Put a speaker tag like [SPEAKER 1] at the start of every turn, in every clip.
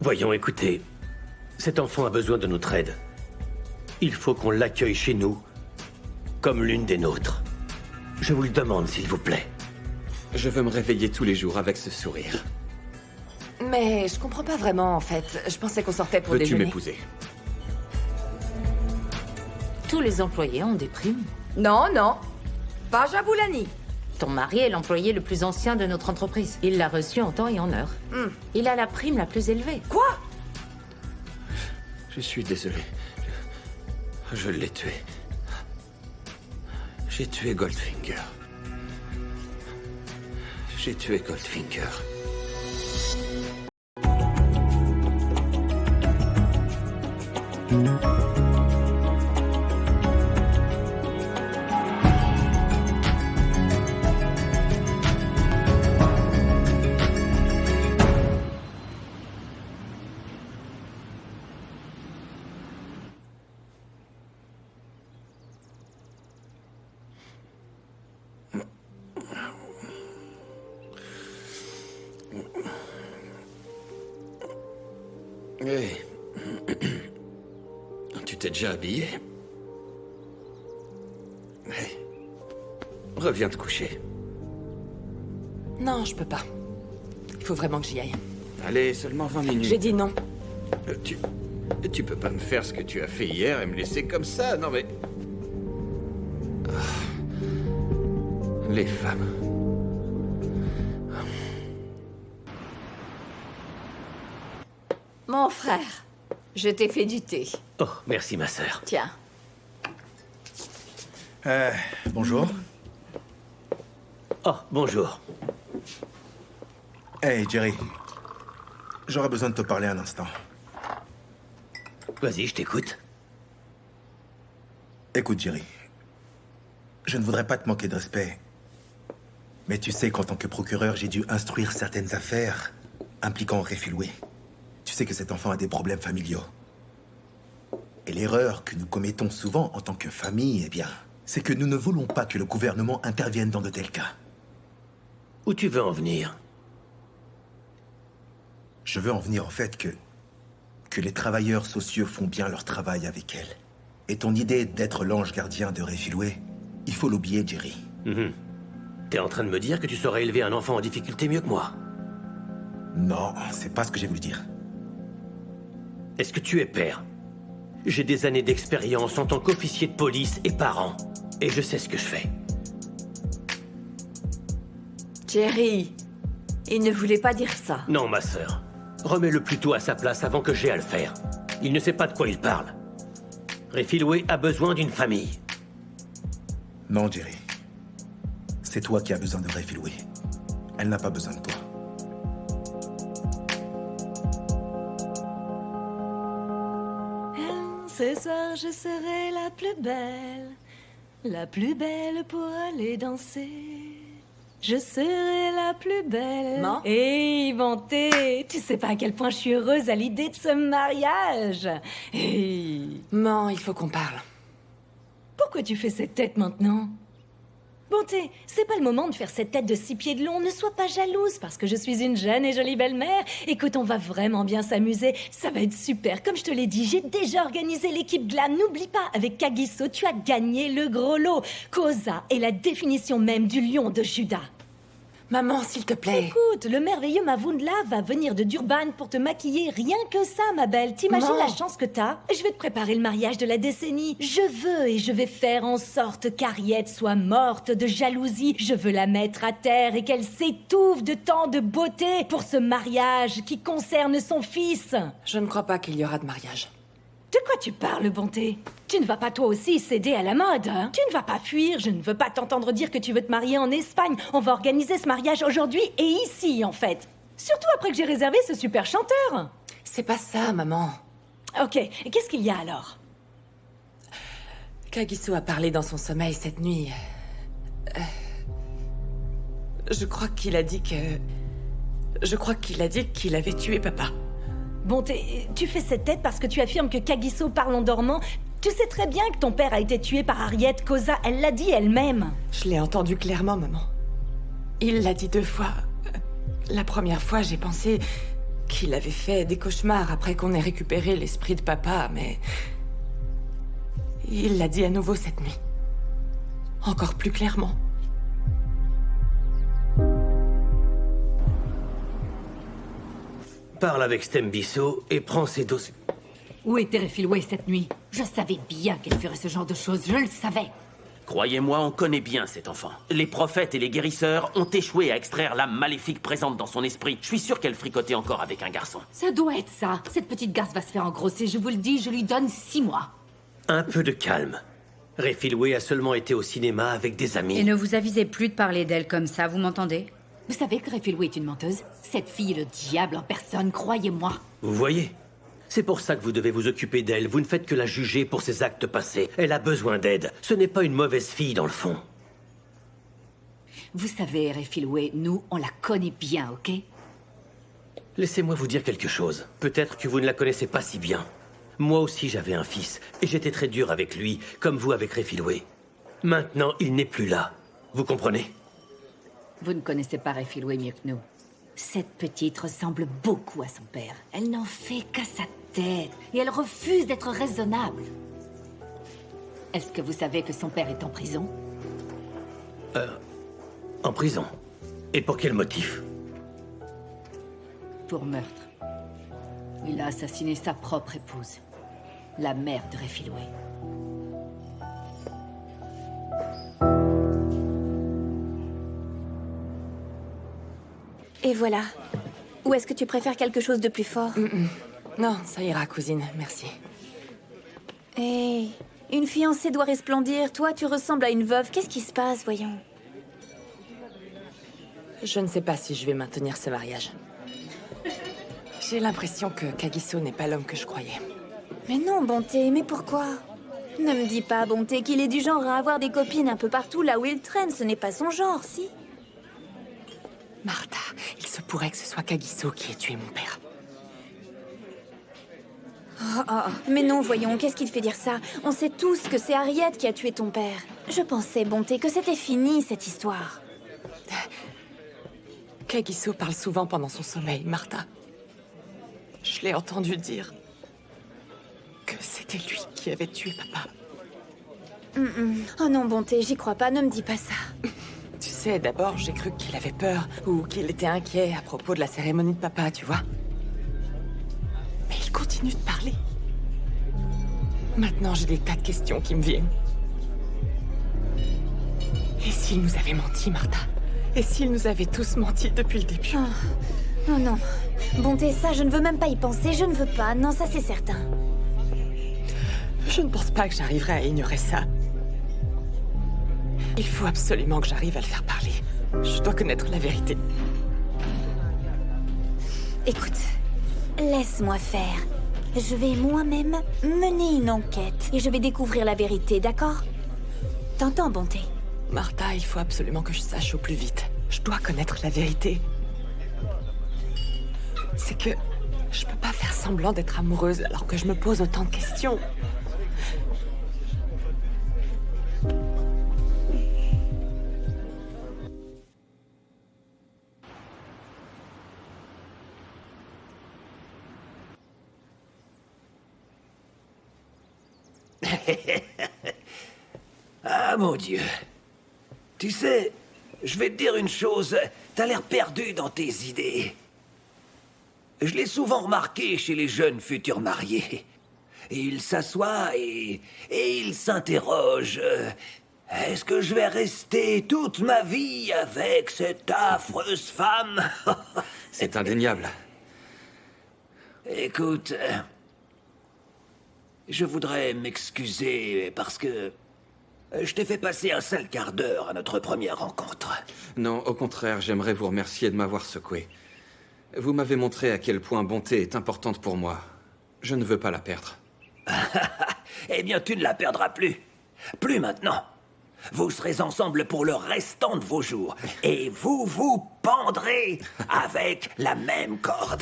[SPEAKER 1] Voyons, écoutez. Cet enfant a besoin de notre aide. Il faut qu'on l'accueille chez nous, comme l'une des nôtres. Je vous le demande, s'il vous plaît.
[SPEAKER 2] Je veux me réveiller tous les jours avec ce sourire.
[SPEAKER 3] Mais je comprends pas vraiment, en fait. Je pensais qu'on sortait pour
[SPEAKER 2] Veux-tu
[SPEAKER 3] déjeuner.
[SPEAKER 2] m'épouser?
[SPEAKER 4] Tous les employés ont des primes.
[SPEAKER 3] Non, non. Pas Jaboulani.
[SPEAKER 4] Ton mari est l'employé le plus ancien de notre entreprise. Il l'a reçu en temps et en heure. Il a la prime la plus élevée.
[SPEAKER 3] Quoi?
[SPEAKER 2] Je suis désolé. Je l'ai tué. J'ai tué Goldfinger. J'ai tué Goldfinger. Hey. Tu t'es déjà habillé? Hey. Reviens te coucher.
[SPEAKER 3] Non, je peux pas. Il faut vraiment que j'y aille.
[SPEAKER 2] Allez, seulement 20 minutes.
[SPEAKER 3] J'ai dit non.
[SPEAKER 2] Tu peux pas me faire ce que tu as fait hier et me laisser comme ça, non mais... Ah. Les femmes...
[SPEAKER 3] Mon frère, je t'ai fait du thé.
[SPEAKER 1] Oh, merci, ma sœur.
[SPEAKER 3] Tiens.
[SPEAKER 5] Bonjour.
[SPEAKER 1] Oh, bonjour.
[SPEAKER 5] Hey, Jerry. J'aurais besoin de te parler un instant.
[SPEAKER 1] Vas-y, je t'écoute.
[SPEAKER 5] Écoute, Jerry. Je ne voudrais pas te manquer de respect. Mais tu sais qu'en tant que procureur, j'ai dû instruire certaines affaires impliquant Refiloué. Tu sais que cet enfant a des problèmes familiaux. Et l'erreur que nous commettons souvent en tant que famille, eh bien, c'est que nous ne voulons pas que le gouvernement intervienne dans de tels cas.
[SPEAKER 1] Où tu veux en venir?
[SPEAKER 5] Je veux en venir au fait que les travailleurs sociaux font bien leur travail avec elle. Et ton idée d'être l'ange gardien de Refiloué, il faut l'oublier, Jerry.
[SPEAKER 1] T'es en train de me dire que tu saurais élever un enfant en difficulté mieux que moi?
[SPEAKER 5] Non, c'est pas ce que j'ai voulu dire.
[SPEAKER 1] Est-ce que tu es père? J'ai des années d'expérience en tant qu'officier de police et parent. Et je sais ce que je fais.
[SPEAKER 3] Jerry, il ne voulait pas dire ça.
[SPEAKER 1] Non, ma sœur. Remets-le plutôt à sa place avant que j'aie à le faire. Il ne sait pas de quoi il parle. Refiloué a besoin d'une famille.
[SPEAKER 5] Non, Jerry. C'est toi qui as besoin de Refiloué. Elle n'a pas besoin de toi.
[SPEAKER 6] Ce soir, je serai la plus belle pour aller danser. Je serai la plus belle.
[SPEAKER 3] Non.
[SPEAKER 6] Et inventée. Tu sais pas à quel point je suis heureuse à l'idée de ce mariage. Et...
[SPEAKER 3] Non, il faut qu'on parle.
[SPEAKER 6] Pourquoi tu fais cette tête maintenant? Bonté, c'est pas le moment de faire cette tête de 6 pieds de long. Ne sois pas jalouse parce que je suis une jeune et jolie belle-mère. Écoute, on va vraiment bien s'amuser. Ça va être super. Comme je te l'ai dit, j'ai déjà organisé l'équipe Glam. N'oublie pas, avec Kagiso, tu as gagné le gros lot. Koza est la définition même du lion de Juda.
[SPEAKER 3] Maman, s'il te plaît.
[SPEAKER 6] Écoute, le merveilleux Mavundla va venir de Durban pour te maquiller. Rien que ça, ma belle. T'imagines
[SPEAKER 3] Non.
[SPEAKER 6] la chance que t'as? Je vais te préparer le mariage de la décennie. Je veux et je vais faire en sorte qu'Ariette soit morte de jalousie. Je veux la mettre à terre et qu'elle s'étouffe de tant de beauté pour ce mariage qui concerne son fils.
[SPEAKER 3] Je ne crois pas qu'il y aura de mariage.
[SPEAKER 6] De quoi tu parles, Bonté? Tu ne vas pas toi aussi céder à la mode, hein? Tu ne vas pas fuir, je ne veux pas t'entendre dire que tu veux te marier en Espagne. On va organiser ce mariage aujourd'hui et ici, en fait. Surtout après que j'ai réservé ce super chanteur.
[SPEAKER 3] C'est pas ça, maman.
[SPEAKER 6] Ok, et qu'est-ce qu'il y a alors?
[SPEAKER 3] Kagiso a parlé dans son sommeil cette nuit. Je crois qu'il a dit qu'il avait tué papa.
[SPEAKER 6] Bonté, tu fais cette tête parce que tu affirmes que Kagiso parle en dormant. Tu sais très bien que ton père a été tué par Ariette Koza, elle l'a dit elle-même.
[SPEAKER 3] Je l'ai entendu clairement, maman. Il l'a dit 2 fois. La première fois, j'ai pensé qu'il avait fait des cauchemars après qu'on ait récupéré l'esprit de papa, mais... il l'a dit à nouveau cette nuit. Encore plus clairement.
[SPEAKER 1] Parle avec Stembisso et prends ses dossiers.
[SPEAKER 6] Où était Refilway cette nuit? Je savais bien qu'elle ferait ce genre de choses, je le savais.
[SPEAKER 7] Croyez-moi, on connaît bien cet enfant. Les prophètes et les guérisseurs ont échoué à extraire l'âme maléfique présente dans son esprit. Je suis sûr qu'elle fricotait encore avec un garçon.
[SPEAKER 6] Ça doit être ça. Cette petite garce va se faire engrosser, je vous le dis, je lui donne 6 mois.
[SPEAKER 1] Un peu de calme. Refilway a seulement été au cinéma avec des amis.
[SPEAKER 8] Et ne vous avisez plus de parler d'elle comme ça, vous m'entendez?
[SPEAKER 6] Vous savez que Refilway est une menteuse? Cette fille est le diable en personne, croyez-moi.
[SPEAKER 1] Vous voyez? C'est pour ça que vous devez vous occuper d'elle. Vous ne faites que la juger pour ses actes passés. Elle a besoin d'aide. Ce n'est pas une mauvaise fille, dans le fond.
[SPEAKER 6] Vous savez, Refilway, nous, on la connaît bien, ok?
[SPEAKER 1] Laissez-moi vous dire quelque chose. Peut-être que vous ne la connaissez pas si bien. Moi aussi, j'avais un fils, et j'étais très dur avec lui, comme vous avec Refilway. Maintenant, il n'est plus là. Vous comprenez?
[SPEAKER 6] Vous ne connaissez pas Refilway mieux que nous. Cette petite ressemble beaucoup à son père. Elle n'en fait qu'à sa tête, et elle refuse d'être raisonnable. Est-ce que vous savez que son père est en prison?
[SPEAKER 1] En prison. Et pour quel motif?
[SPEAKER 6] Pour meurtre. Il a assassiné sa propre épouse, la mère de Refilway.
[SPEAKER 9] Et voilà. Ou est-ce que tu préfères quelque chose de plus fort?
[SPEAKER 3] Non, ça ira, cousine, merci.
[SPEAKER 9] Hé, une fiancée doit resplendir. Toi, tu ressembles à une veuve. Qu'est-ce qui se passe, voyons?
[SPEAKER 3] Je ne sais pas si je vais maintenir ce mariage. J'ai l'impression que Kagiso n'est pas l'homme que je croyais.
[SPEAKER 9] Mais non, Bonté, mais pourquoi? Ne me dis pas, Bonté, qu'il est du genre à avoir des copines un peu partout là où il traîne. Ce n'est pas son genre, si?
[SPEAKER 3] Martha, il se pourrait que ce soit Kagiso qui ait tué mon père.
[SPEAKER 9] Mais non, voyons, qu'est-ce qui te fait dire ça? On sait tous que c'est Harriet qui a tué ton père. Je pensais, Bonté, que c'était fini, cette histoire.
[SPEAKER 3] Kagiso parle souvent pendant son sommeil, Martha. Je l'ai entendu dire que c'était lui qui avait tué papa.
[SPEAKER 9] Oh non, Bonté, j'y crois pas, ne me dis pas ça.
[SPEAKER 3] Tu sais, d'abord, j'ai cru qu'il avait peur ou qu'il était inquiet à propos de la cérémonie de papa, tu vois. Mais il continue de parler. Maintenant, j'ai des tas de questions qui me viennent. Et s'il nous avait menti, Martha? Et s'il nous avait tous menti depuis le début?
[SPEAKER 9] Oh non. Bonté, ça, je ne veux même pas y penser, je ne veux pas. Non, ça, c'est certain.
[SPEAKER 3] Je ne pense pas que j'arriverai à ignorer ça. Il faut absolument que j'arrive à le faire parler. Je dois connaître la vérité.
[SPEAKER 9] Écoute, laisse-moi faire. Je vais moi-même mener une enquête et je vais découvrir la vérité, d'accord? T'entends, Bonté?
[SPEAKER 3] Martha, il faut absolument que je sache au plus vite. Je dois connaître la vérité. C'est que je peux pas faire semblant d'être amoureuse alors que je me pose autant de questions.
[SPEAKER 10] Ah, mon Dieu. Tu sais, je vais te dire une chose. T'as l'air perdu dans tes idées. Je l'ai souvent remarqué chez les jeunes futurs mariés. Ils s'assoient et ils s'interrogent. Est-ce que je vais rester toute ma vie avec cette affreuse femme?
[SPEAKER 2] C'est indéniable.
[SPEAKER 10] Écoute, je voudrais m'excuser parce que je t'ai fait passer un sale quart d'heure à notre première rencontre.
[SPEAKER 2] Non, au contraire, j'aimerais vous remercier de m'avoir secoué. Vous m'avez montré à quel point Bonté est importante pour moi. Je ne veux pas la perdre.
[SPEAKER 10] Eh bien, tu ne la perdras plus. Plus maintenant. Vous serez ensemble pour le restant de vos jours. Et vous vous pendrez avec la même corde.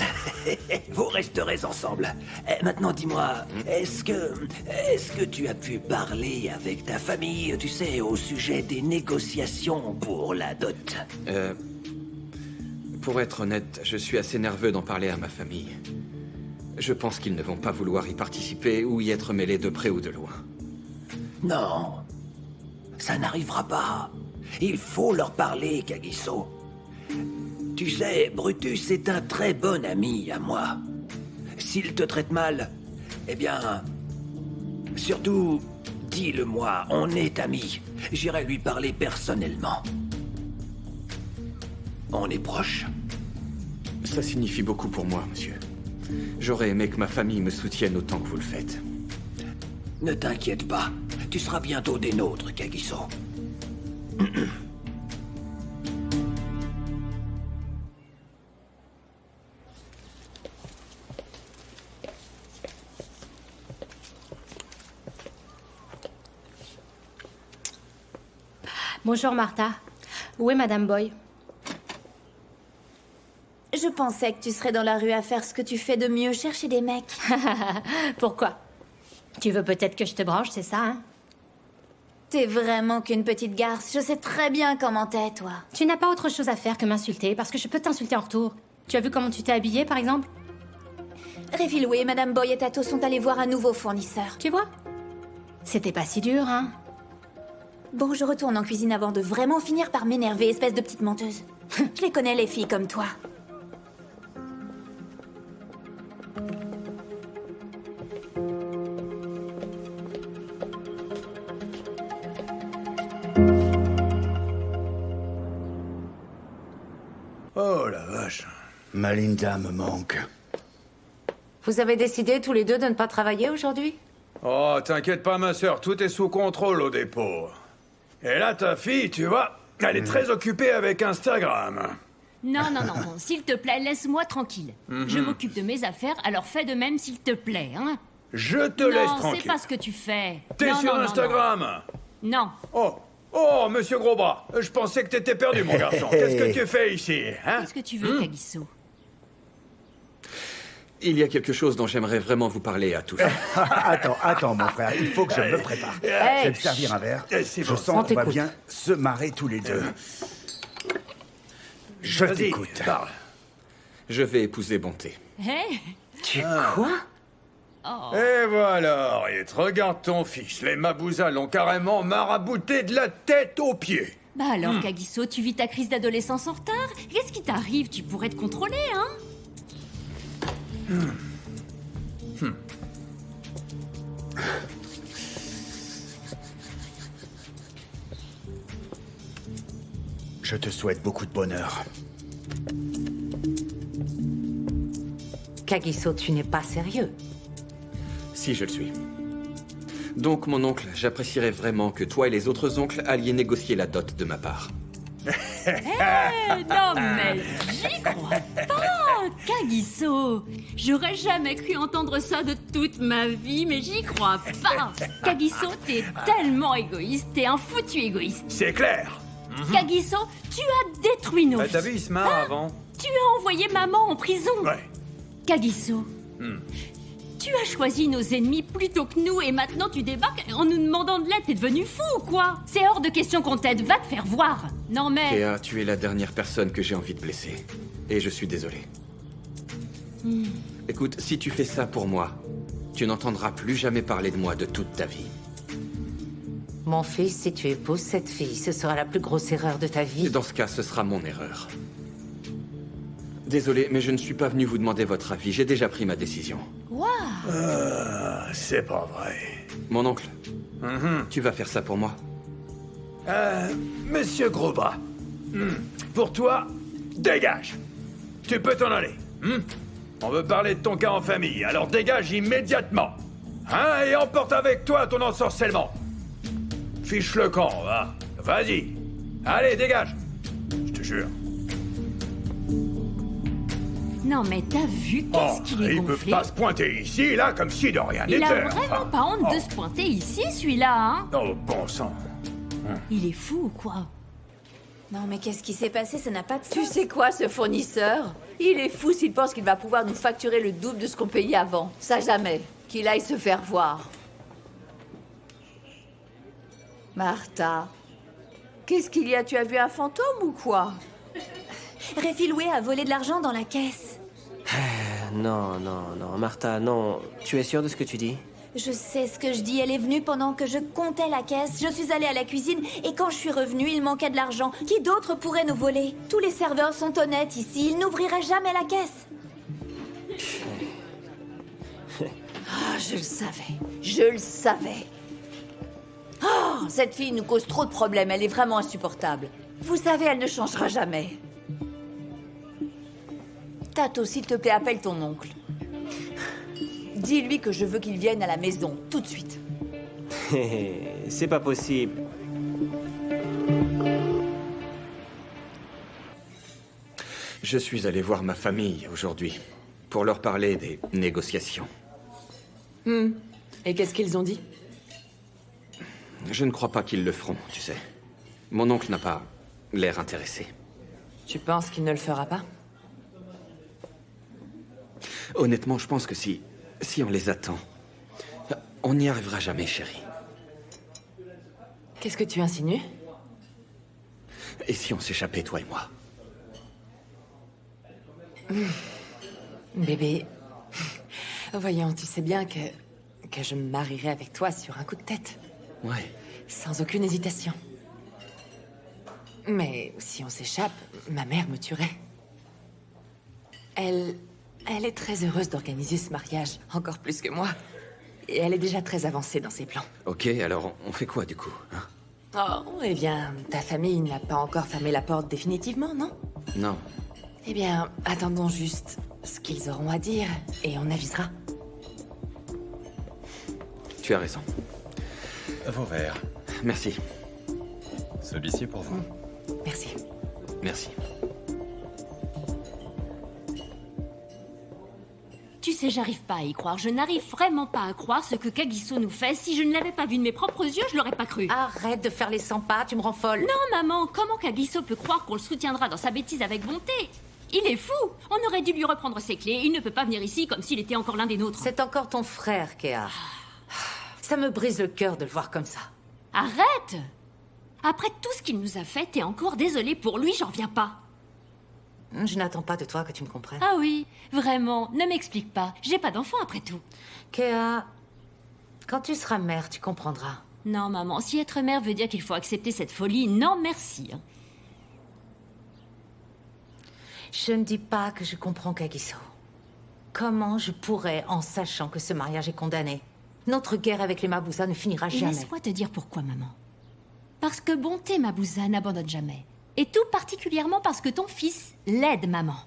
[SPEAKER 10] Vous resterez ensemble. Et maintenant, dis-moi, est-ce que tu as pu parler avec ta famille, tu sais, au sujet des négociations pour la dot?
[SPEAKER 2] Pour être honnête, je suis assez nerveux d'en parler à ma famille. Je pense qu'ils ne vont pas vouloir y participer ou y être mêlés de près ou de loin.
[SPEAKER 10] Non, ça n'arrivera pas. Il faut leur parler, Kagiso. Tu sais, Brutus est un très bon ami à moi. S'il te traite mal, eh bien... Surtout, dis-le-moi, on est amis. J'irai lui parler personnellement. On est proches.
[SPEAKER 2] Ça signifie beaucoup pour moi, monsieur. J'aurais aimé que ma famille me soutienne autant que vous le faites.
[SPEAKER 10] Ne t'inquiète pas, tu seras bientôt des nôtres, Kagiso.
[SPEAKER 11] Bonjour Martha. Où est Madame Boy?
[SPEAKER 9] Je pensais que tu serais dans la rue à faire ce que tu fais de mieux, chercher des mecs.
[SPEAKER 11] Pourquoi? Tu veux peut-être que je te branche, c'est ça, hein?
[SPEAKER 9] T'es vraiment qu'une petite garce. Je sais très bien comment t'es, toi.
[SPEAKER 11] Tu n'as pas autre chose à faire que m'insulter, parce que je peux t'insulter en retour. Tu as vu comment tu t'es habillée, par exemple?
[SPEAKER 9] Refilwe et Madame Boy et Tato sont allés voir un nouveau fournisseur.
[SPEAKER 11] Tu vois? C'était pas si dur, hein?
[SPEAKER 9] Bon, je retourne en cuisine avant de vraiment finir par m'énerver, espèce de petite menteuse. Je les connais, les filles comme toi.
[SPEAKER 12] Oh la vache. Malinda me manque.
[SPEAKER 4] Vous avez décidé tous les deux de ne pas travailler aujourd'hui?
[SPEAKER 12] Oh, t'inquiète pas, ma sœur, tout est sous contrôle au dépôt. Et là, ta fille, tu vois, elle est très occupée avec Instagram.
[SPEAKER 13] Non, non, non, s'il te plaît, laisse-moi tranquille. Je m'occupe de mes affaires, alors fais de même s'il te plaît, hein.
[SPEAKER 12] Je te laisse tranquille.
[SPEAKER 13] Non, c'est pas ce que tu fais.
[SPEAKER 12] T'es
[SPEAKER 13] Non,
[SPEAKER 12] sur
[SPEAKER 13] non,
[SPEAKER 12] Instagram?
[SPEAKER 13] Non.
[SPEAKER 12] Oh, monsieur Grosbras, je pensais que t'étais perdu, mon garçon. Qu'est-ce que tu fais ici, hein?
[SPEAKER 13] Qu'est-ce que tu veux, Kagiso?
[SPEAKER 2] Il y a quelque chose dont j'aimerais vraiment vous parler à tous.
[SPEAKER 14] Attends, mon frère, il faut que je me prépare. Je vais me servir un verre. Je sens qu'on va bien se marrer tous les deux. Je t'écoute.
[SPEAKER 2] Je vais épouser Bonté.
[SPEAKER 13] Hé?
[SPEAKER 12] Quoi? Et voilà, Henriette, regarde ton fils. Les Mabouza l'ont carrément marabouté de la tête aux pieds.
[SPEAKER 13] Bah alors, Kagiso, tu vis ta crise d'adolescence en retard? Qu'est-ce qui t'arrive? Tu pourrais te contrôler, hein?
[SPEAKER 14] Je te souhaite beaucoup de bonheur.
[SPEAKER 4] Kagiso, tu n'es pas sérieux.
[SPEAKER 2] Si, je le suis. Donc, mon oncle, j'apprécierais vraiment que toi et les autres oncles alliez négocier la dot de ma part.
[SPEAKER 13] Non mais j'y crois pas, Kagiso. J'aurais jamais cru entendre ça de toute ma vie, mais j'y crois pas. Kagiso, t'es tellement égoïste, t'es un foutu égoïste.
[SPEAKER 12] C'est clair.
[SPEAKER 13] Kagiso, tu as détruit nos vies.
[SPEAKER 12] T'as vu, il se marre avant.
[SPEAKER 13] Tu as envoyé maman en prison.
[SPEAKER 12] Ouais.
[SPEAKER 13] Kagiso, tu as choisi nos ennemis plutôt que nous et maintenant tu débarques en nous demandant de l'aide. T'es devenu fou ou quoi? C'est hors de question qu'on t'aide, va te faire voir. Non mais...
[SPEAKER 2] Théa, tu es la dernière personne que j'ai envie de blesser. Et je suis désolé. Écoute, si tu fais ça pour moi, tu n'entendras plus jamais parler de moi de toute ta vie.
[SPEAKER 4] Mon fils, si tu épouses cette fille, ce sera la plus grosse erreur de ta vie.
[SPEAKER 2] Et dans ce cas, ce sera mon erreur. Désolé, mais je ne suis pas venu vous demander votre avis. J'ai déjà pris ma décision.
[SPEAKER 12] C'est pas vrai.
[SPEAKER 2] Mon oncle, tu vas faire ça pour moi?
[SPEAKER 12] Monsieur Grosbras, pour toi, dégage. Tu peux t'en aller. On veut parler de ton cas en famille, alors dégage immédiatement. Hein, et emporte avec toi ton ensorcellement. Fiche le camp, va. Vas-y. Allez, dégage. Je te jure.
[SPEAKER 13] Non mais t'as vu qu'est-ce qu'il est
[SPEAKER 12] il peut
[SPEAKER 13] gonflé?
[SPEAKER 12] pas se pointer ici, là, comme si de rien
[SPEAKER 13] Il
[SPEAKER 12] n'était.
[SPEAKER 13] a vraiment pas honte de se pointer ici, celui-là, hein?
[SPEAKER 12] Oh, bon sang.
[SPEAKER 13] Il est fou ou quoi?
[SPEAKER 9] Non, mais qu'est-ce qui s'est passé? Ça n'a pas de sens.
[SPEAKER 15] Tu sais quoi, ce fournisseur? Il est fou s'il pense qu'il va pouvoir nous facturer le double de ce qu'on payait avant. Ça, jamais. Qu'il aille se faire voir. Martha, qu'est-ce qu'il y a? Tu as vu un fantôme ou quoi?
[SPEAKER 9] Réfiloué a volé de l'argent dans la caisse.
[SPEAKER 16] Non, Martha, non. Tu es sûre de ce que tu dis?
[SPEAKER 9] Je sais ce que je dis, elle est venue pendant que je comptais la caisse. Je suis allée à la cuisine et quand je suis revenue, il manquait de l'argent. Qui d'autre pourrait nous voler? Tous les serveurs sont honnêtes ici, ils n'ouvriraient jamais la caisse.
[SPEAKER 15] Ah, je le savais. Oh, cette fille nous cause trop de problèmes, elle est vraiment insupportable. Vous savez, elle ne changera jamais. Tato, s'il te plaît, appelle ton oncle. Dis-lui que je veux qu'il vienne à la maison, tout de suite.
[SPEAKER 16] C'est pas possible.
[SPEAKER 2] Je suis allé voir ma famille aujourd'hui pour leur parler des négociations.
[SPEAKER 3] Et qu'est-ce qu'ils ont dit?
[SPEAKER 2] Je ne crois pas qu'ils le feront, tu sais. Mon oncle n'a pas l'air intéressé.
[SPEAKER 3] Tu penses qu'il ne le fera pas?
[SPEAKER 2] Honnêtement, je pense que si on les attend, on n'y arrivera jamais, chérie.
[SPEAKER 3] Qu'est-ce que tu insinues?
[SPEAKER 2] Et si on s'échappait, toi et moi?
[SPEAKER 3] Bébé, voyons, tu sais bien que je me marierai avec toi sur un coup de tête.
[SPEAKER 2] Ouais.
[SPEAKER 3] Sans aucune hésitation. Mais si on s'échappe, ma mère me tuerait. Elle est très heureuse d'organiser ce mariage, encore plus que moi. Et elle est déjà très avancée dans ses plans.
[SPEAKER 2] Ok, alors on fait quoi du coup, hein?
[SPEAKER 3] Oh, eh bien, ta famille n'a pas encore fermé la porte définitivement, non?
[SPEAKER 2] Non.
[SPEAKER 3] Eh bien, attendons juste ce qu'ils auront à dire et on avisera.
[SPEAKER 2] Tu as raison.
[SPEAKER 17] Vos verres.
[SPEAKER 2] Merci.
[SPEAKER 17] Celui-ci pour vous.
[SPEAKER 3] Merci.
[SPEAKER 2] Merci.
[SPEAKER 13] Tu sais, j'arrive pas à y croire. Je n'arrive vraiment pas à croire ce que Kagiso nous fait. Si je ne l'avais pas vu de mes propres yeux, je l'aurais pas cru.
[SPEAKER 4] Arrête de faire les 100 pas, tu me rends folle.
[SPEAKER 13] Non, maman, comment Kagiso peut croire qu'on le soutiendra dans sa bêtise avec bonté? Il est fou. On aurait dû lui reprendre ses clés. Il ne peut pas venir ici comme s'il était encore l'un des nôtres.
[SPEAKER 4] C'est encore ton frère, Kea. Ça me brise le cœur de le voir comme ça.
[SPEAKER 13] Arrête! Après tout ce qu'il nous a fait, t'es encore désolée pour lui, j'en reviens pas.
[SPEAKER 4] Je n'attends pas de toi que tu me comprennes.
[SPEAKER 13] Ah oui, vraiment, ne m'explique pas. J'ai pas d'enfant après tout.
[SPEAKER 4] Kea, quand tu seras mère, tu comprendras.
[SPEAKER 13] Non, maman, si être mère veut dire qu'il faut accepter cette folie, non merci.
[SPEAKER 4] Je ne dis pas que je comprends Kagiso. Comment je pourrais, en sachant que ce mariage est condamné? Notre guerre avec les Mabusas ne finira jamais.
[SPEAKER 13] Laisse-moi te dire pourquoi, maman. Parce que Bonté Mabusa n'abandonne jamais. Et tout particulièrement parce que ton fils l'aide, maman.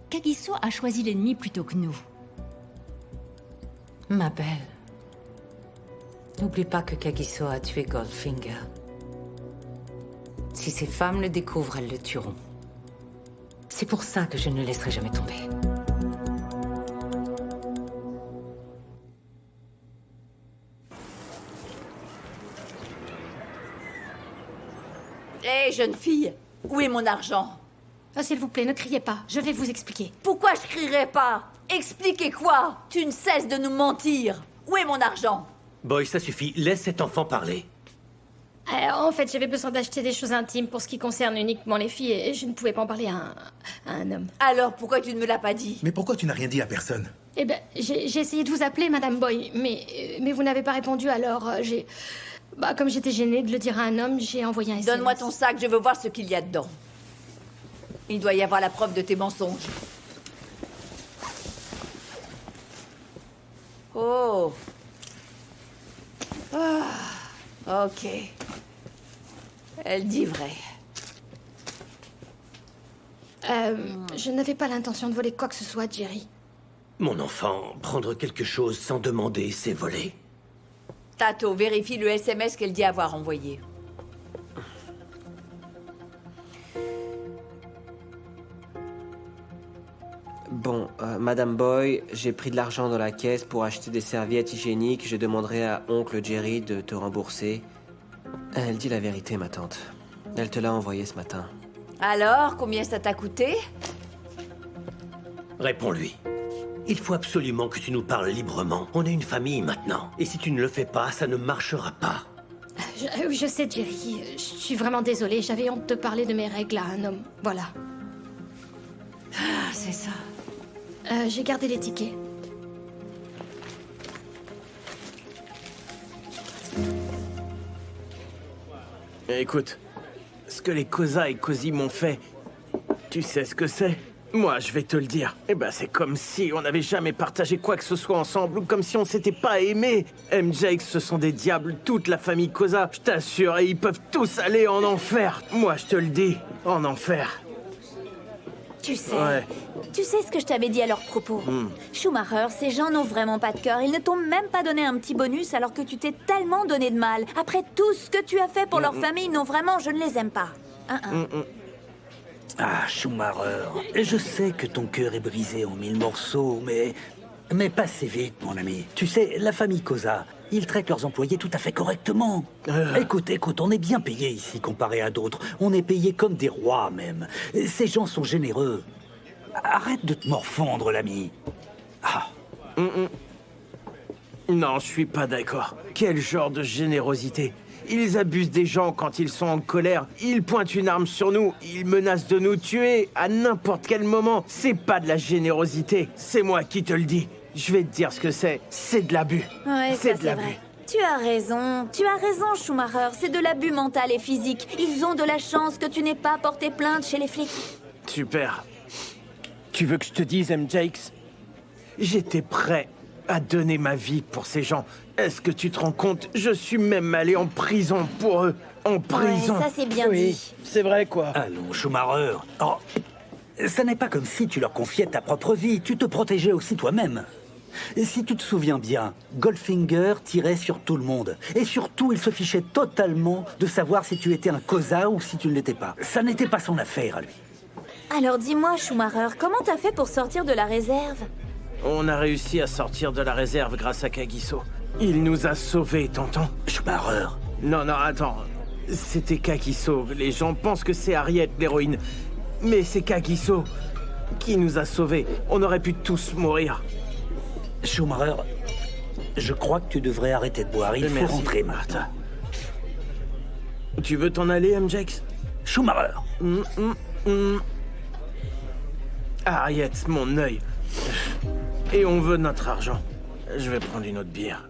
[SPEAKER 13] Kagiso a choisi l'ennemi plutôt que nous.
[SPEAKER 4] Ma belle, n'oublie pas que Kagiso a tué Goldfinger. Si ces femmes le découvrent, elles le tueront. C'est pour ça que je ne le laisserai jamais tomber.
[SPEAKER 15] Hé, jeune fille, où est mon argent?
[SPEAKER 11] Oh, s'il vous plaît, ne criez pas. Je vais vous expliquer.
[SPEAKER 15] Pourquoi je crierai pas? Expliquez quoi? Tu ne cesses de nous mentir. Où est mon argent?
[SPEAKER 1] Boy, ça suffit. Laisse cet enfant parler.
[SPEAKER 11] En fait, j'avais besoin d'acheter des choses intimes pour ce qui concerne uniquement les filles et je ne pouvais pas en parler à un homme.
[SPEAKER 15] Alors, pourquoi tu ne me l'as pas dit?
[SPEAKER 5] Mais pourquoi tu n'as rien dit à personne?
[SPEAKER 11] Eh ben, j'ai essayé de vous appeler, Madame Boy, mais vous n'avez pas répondu, alors j'ai... Bah, comme j'étais gênée de le dire à un homme, j'ai envoyé un SMS.
[SPEAKER 15] Donne-moi ton sac, je veux voir ce qu'il y a dedans. Il doit y avoir la preuve de tes mensonges. Oh. Ah, ok. Elle dit vrai.
[SPEAKER 11] Je n'avais pas l'intention de voler quoi que ce soit, Jerry.
[SPEAKER 1] Mon enfant, prendre quelque chose sans demander, c'est voler.
[SPEAKER 15] Tato, vérifie le SMS qu'elle dit avoir envoyé.
[SPEAKER 16] Bon, Madame Boy, j'ai pris de l'argent dans la caisse pour acheter des serviettes hygiéniques. Je demanderai à oncle Jerry de te rembourser. Elle dit la vérité, ma tante. Elle te l'a envoyé ce matin.
[SPEAKER 15] Alors, combien ça t'a coûté?
[SPEAKER 1] Réponds-lui. Il faut absolument que tu nous parles librement. On est une famille maintenant. Et si tu ne le fais pas, ça ne marchera pas.
[SPEAKER 11] Je sais, Jerry. Je suis vraiment désolée. J'avais honte de parler de mes règles à un homme. Voilà. c'est ça. J'ai gardé les tickets.
[SPEAKER 7] Écoute, ce que les Koza et Cozy m'ont fait, tu sais ce que c'est? Moi, je vais te le dire. Eh ben, c'est comme si on n'avait jamais partagé quoi que ce soit ensemble, ou comme si on s'était pas aimés. MJX, ce sont des diables, toute la famille Koza, je t'assure, et ils peuvent tous aller en enfer. Moi, je te le dis, en enfer.
[SPEAKER 9] Tu sais,
[SPEAKER 7] Ouais.
[SPEAKER 9] tu sais ce que je t'avais dit à leur propos. Schumacher, ces gens n'ont vraiment pas de cœur. Ils ne t'ont même pas donné un petit bonus alors que tu t'es tellement donné de mal. Après tout ce que tu as fait pour leur famille, non vraiment, je ne les aime pas.
[SPEAKER 18] Ah, Schumacher, je sais que ton cœur est brisé en 1000 morceaux, mais pas si vite, mon ami. Tu sais, la famille Koza, ils traitent leurs employés tout à fait correctement. Écoute, on est bien payé ici comparé à d'autres. On est payé comme des rois, même. Ces gens sont généreux. Arrête de te morfondre, l'ami.
[SPEAKER 7] Non, je suis pas d'accord. Quel genre de générosité? Ils abusent des gens quand ils sont en colère. Ils pointent une arme sur nous. Ils menacent de nous tuer à n'importe quel moment. C'est pas de la générosité. C'est moi qui te le dis. Je vais te dire ce que c'est. C'est de l'abus.
[SPEAKER 9] Ouais,
[SPEAKER 7] c'est
[SPEAKER 9] ça
[SPEAKER 7] de
[SPEAKER 9] c'est
[SPEAKER 7] l'abus.
[SPEAKER 9] vrai. Tu as raison, Schumacher. C'est de l'abus mental et physique. Ils ont de la chance que tu n'aies pas porté plainte chez les flics.
[SPEAKER 7] Super. Tu veux que je te dise, MJX? J'étais prêt à donner ma vie pour ces gens. Est-ce que tu te rends compte? Je suis même allé en prison pour eux. En prison.
[SPEAKER 9] Ouais, ça c'est bien dit.
[SPEAKER 7] C'est vrai, quoi.
[SPEAKER 18] Allons, Schumacher. Oh, ça n'est pas comme si tu leur confiais ta propre vie. Tu te protégeais aussi toi-même. Et si tu te souviens bien, Goldfinger tirait sur tout le monde. Et surtout, il se fichait totalement de savoir si tu étais un Koza ou si tu ne l'étais pas. Ça n'était pas son affaire à lui.
[SPEAKER 9] Alors dis-moi, Schumacher, comment t'as fait pour sortir de la réserve?
[SPEAKER 7] On a réussi à sortir de la réserve grâce à Kagiso. Il nous a sauvés, t'entends?
[SPEAKER 18] Schumacher.
[SPEAKER 7] Non, attends. C'était Kagiso. Les gens pensent que c'est Harriet, l'héroïne. Mais c'est Kagiso qui nous a sauvés. On aurait pu tous mourir.
[SPEAKER 18] Schumacher, je crois que tu devrais arrêter de boire. Il faut rentrer, Martha.
[SPEAKER 7] Tu veux t'en aller, MJX?
[SPEAKER 18] Schumacher.
[SPEAKER 7] Harriet, mon œil. Et on veut notre argent. Je vais prendre une autre bière.